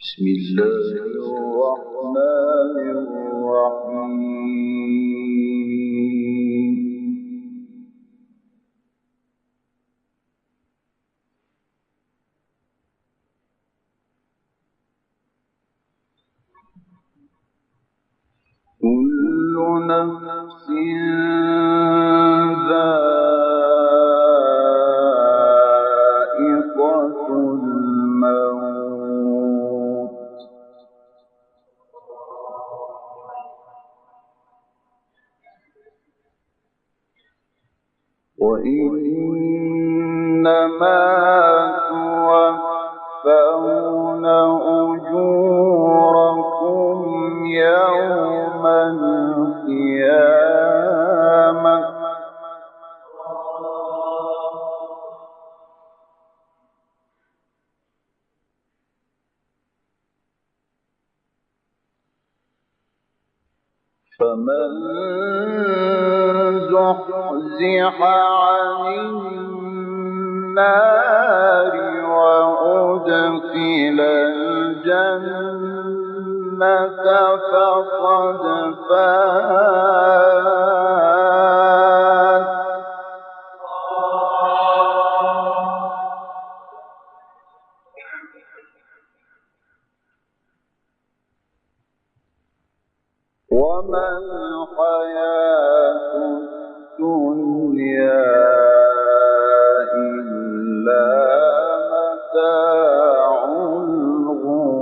بسم الله الرحمن الرحيم. كل نفس ذائقة الموت وإنما توفون أجوركم يوم القيامة فمن زحزح عن النار وأدخل الجنة فقد فاز. وما الحياة الدنيا إلا متاع الغرور.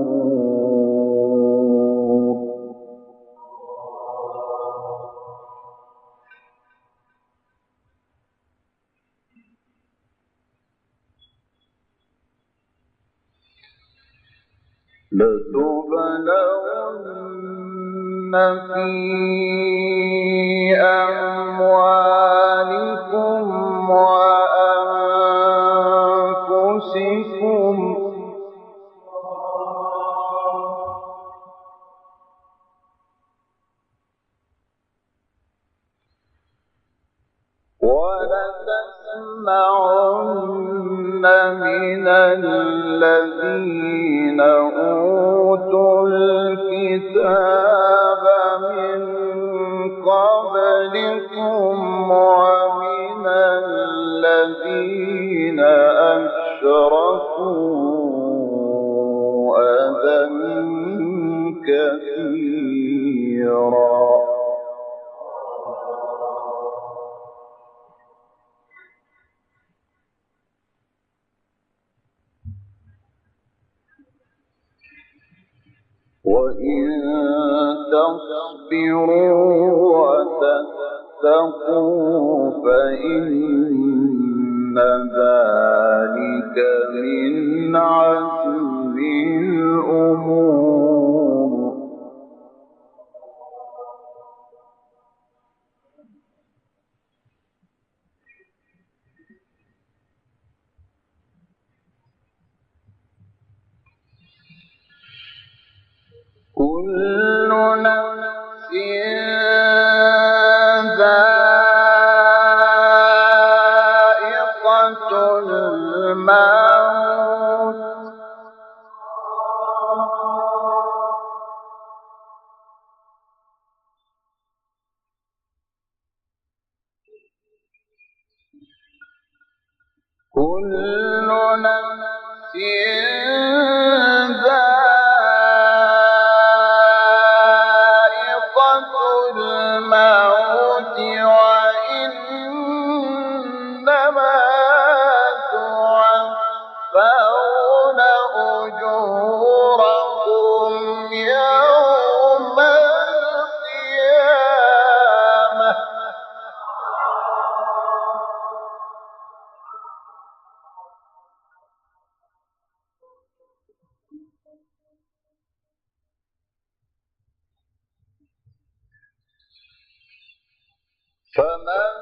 لتبلون في أموالكم وأنفسكم ولتسمعن من الذين أوتوا الكتاب من قبلكم ومن الذين أشركوا أذى كثيرا وإن تصبروا وتتقوا فإن ذلك من عزم الأمور. كل نفس ذائقة الموت كل نفس الموت وإنما توفون أجوركم يوم القيامة فمن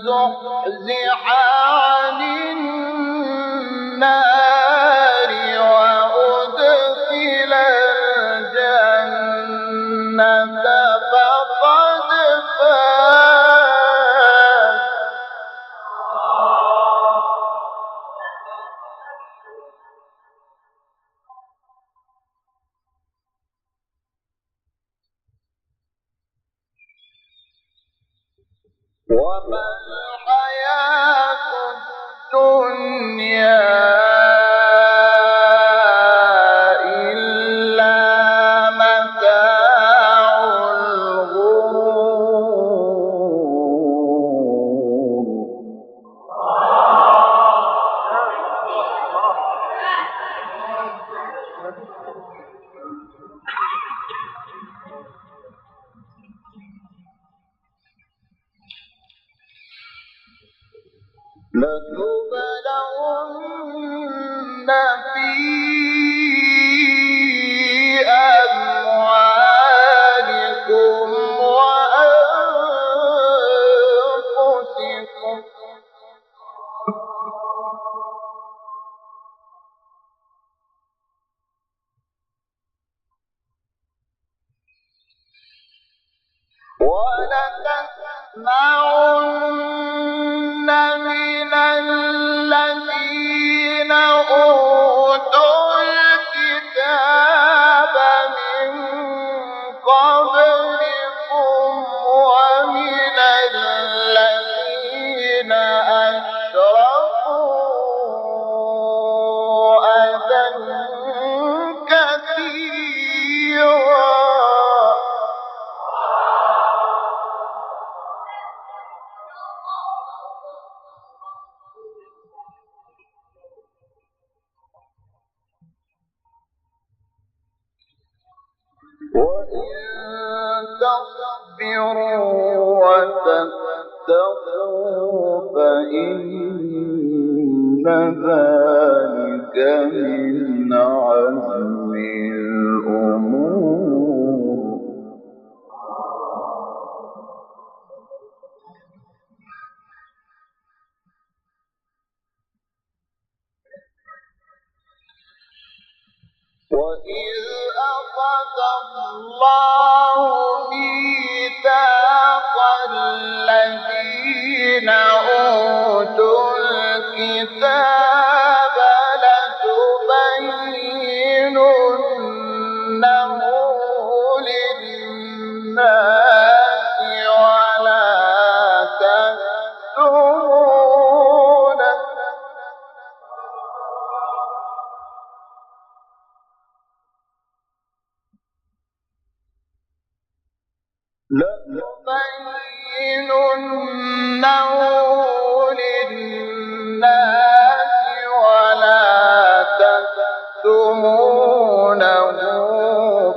زحزح عن النار وأدخل الجنة فقد فاز. وما الحياة الدنيا إلا متاع الغرور. لتبلغن في أموالكم وأنفسكم ولتسمعن من الذين أوتوا الكتاب من قبلكم ومن الذين أشركوا أذى كثيرا وإن تصبروا وتتقوا فإن ذلك من عزم الأمور. وَإِذْ أَخَذَ اللَّهُ مِيثَاقَ الَّذِينَ أُوتُوا الْكِتَابَ لَتُبَيِّنُنَّهُ لِلنَّاسِ وَلَا تَكْتُمُونَهُ لِلنَّاسِ وَلَا تَكْتُمُونَهُ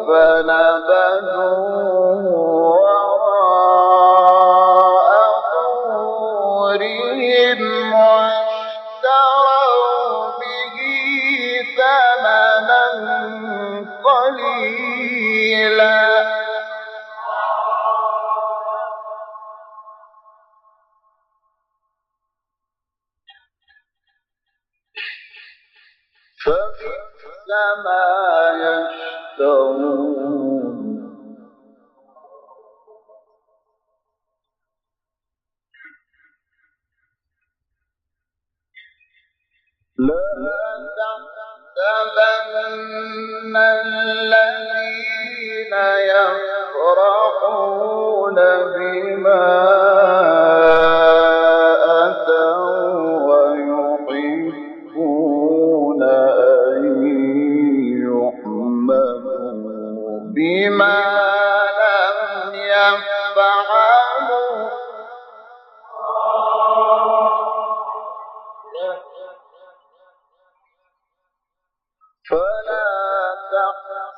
فَنَبَذُوهُ وَرَاءَ ظُهُورِهِمْ وَاشْتَرَوْا بِهِ ثَمَنًا قَلِيلًا فبئس ما يشترون. لا تحسبن الذين يفرحون بما أتوا ويحبون أن يحمدوا بما لم يفعلوا فلا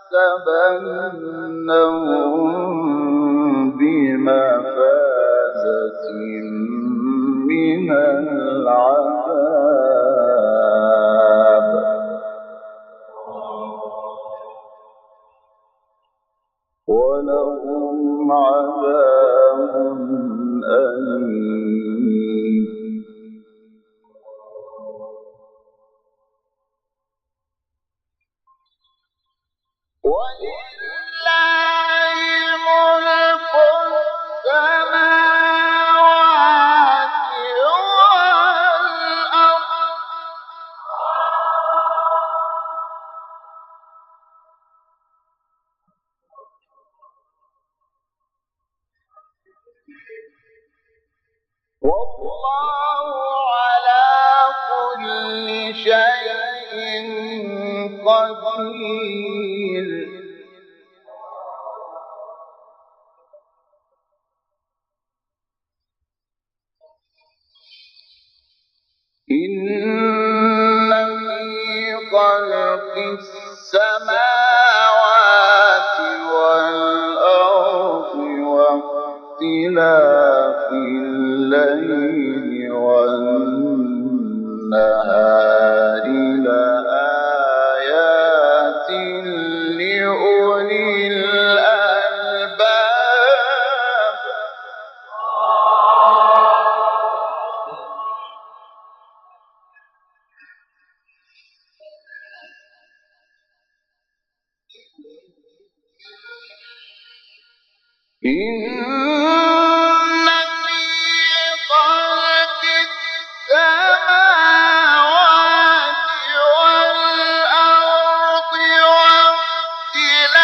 تحسبنهم بمفازة من العذاب ولهم عذاب أليم. ولله ملك السماوات والأرض والله على كل شيء قدير إن في خلق السماوات والأرض واختلاف الليل والنهار لآيات لأولي الألباب إن في خلق السماوات والأرض واختلاف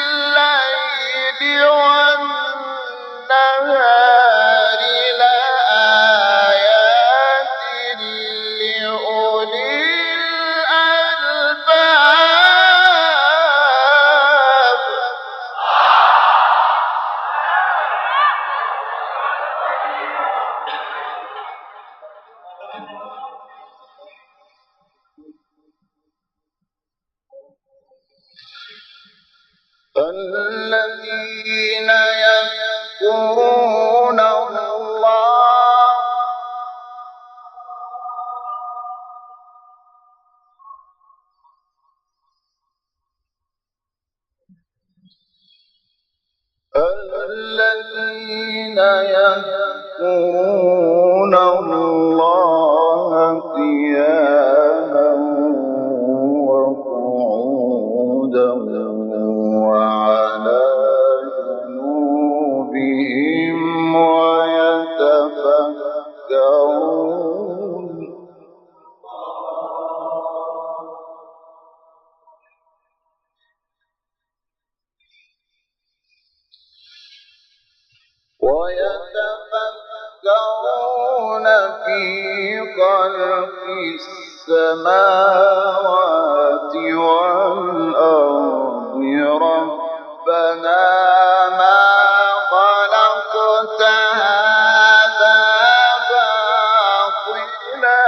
الليل والنهار لآيات لأولي الألباب الذين يذكرون الله قياما وقعودا وعلى جنوبهم ويتفكرون في خلق السماوات والأرض ربنا ما خلقت هذا باطلا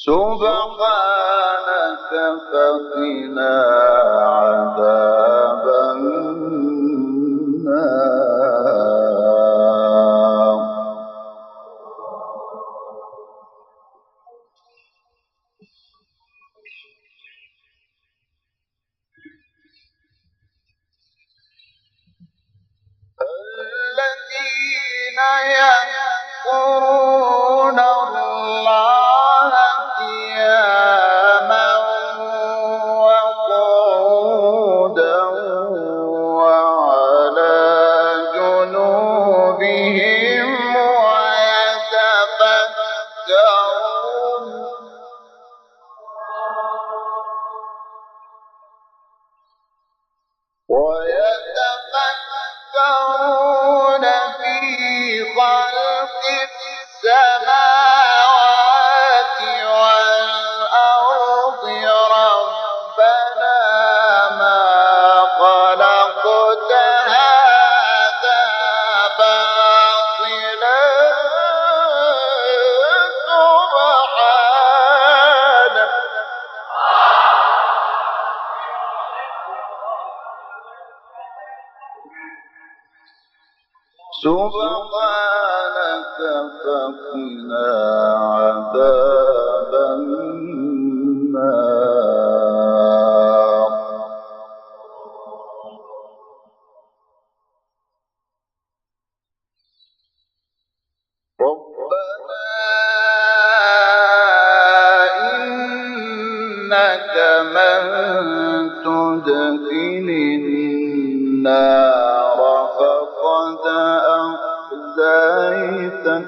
سبحانك فقنا عذاب النار الذين يذكرون الله قياما وقعودا وعلى جنوبهم ويتفكرون في خلق السماوات والأرض ربنا ما خلقت هذا باطلا سبحانك فقنا عذاب النار ربنا إنك من تدخل النار فقد أخزيته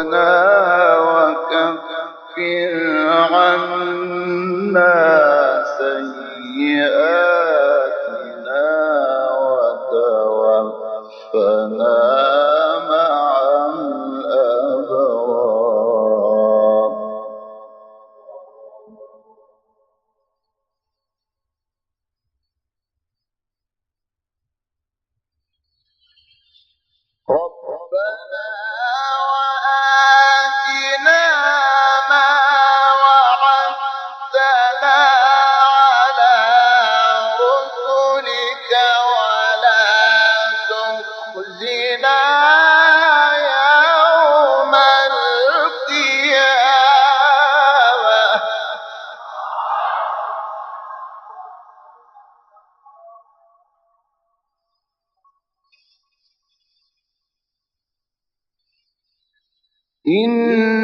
ربنا وكفر عنا سيئاتنا وتوفنا مع الأبرار. ربنا وآتنا ما وعدتنا على رسلك ولا تخزنا يوم القيامة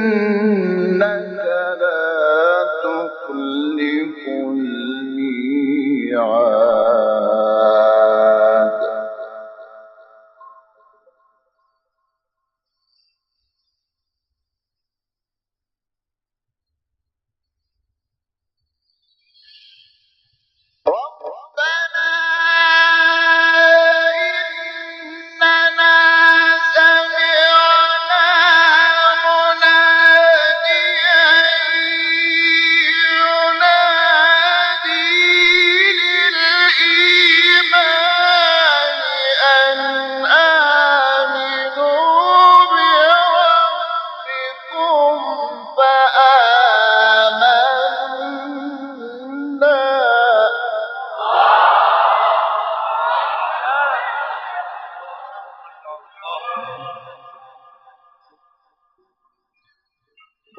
إنك لا تخلف الميعاد. ربنا إننا سمعنا مناديا ينادي للإيمان أن آمنوا بربكم فآمنا.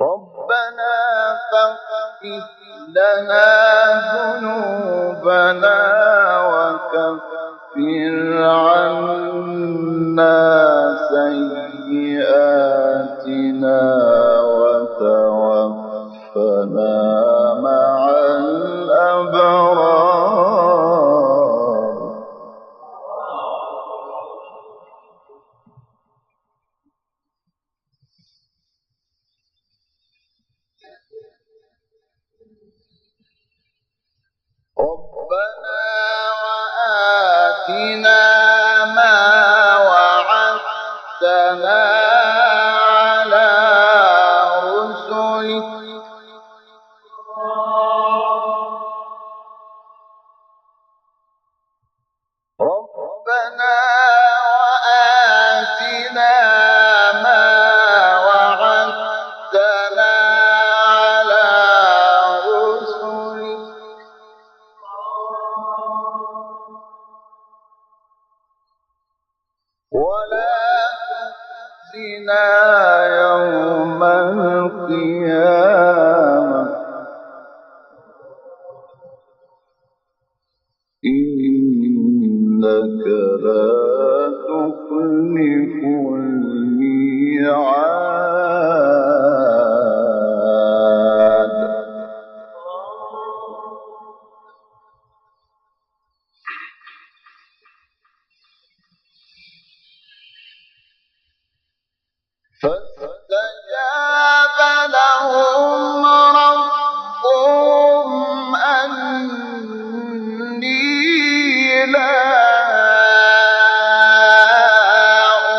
ربنا فاغفر لنا ذنوبنا وكفر عنا سيئاتنا وتوفنا مع الأبرار. ربنا وآتنا ما وعدتنا على رسلك ربنا وآتنا ما وعدتنا على رسلك ولا تخزنا يوم القيامة إنك لا تخلف الميعاد. فاستجاب لهم ربهم أني لا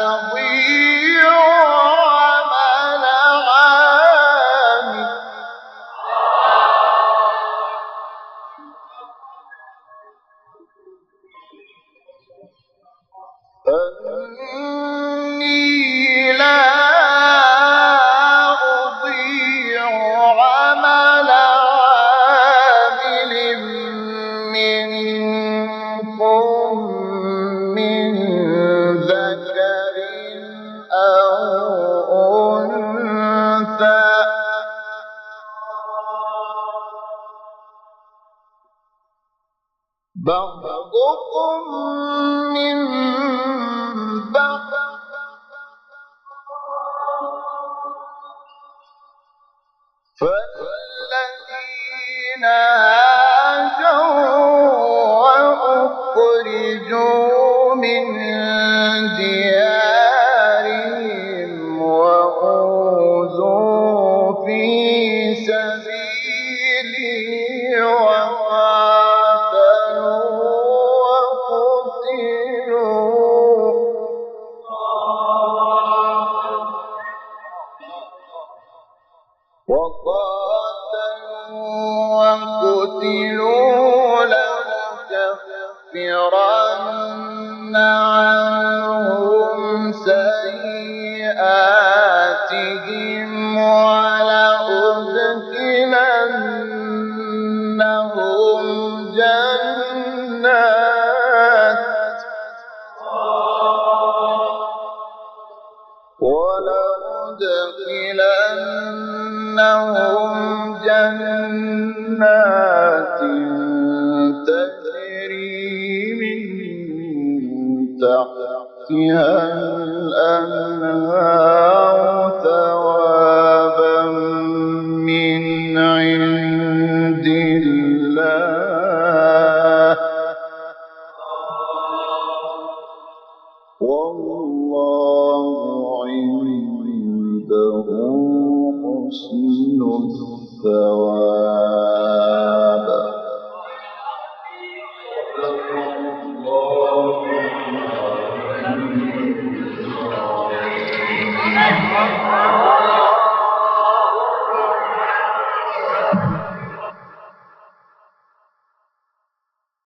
أضيع عمل عامل أني لا أضيع عمل عامل منكم من ذكر أو أنثى بعضكم من بعض فالذين هاجروا وأخرجوا من ديارهم وأوذوا وقاتلوا وقتلوا لنكفرن عنهم سيئاتهم ولأدخلنهم جنات تجري من تحتها الأنهار ثوابا من عند الله والله عنده حسن الثواب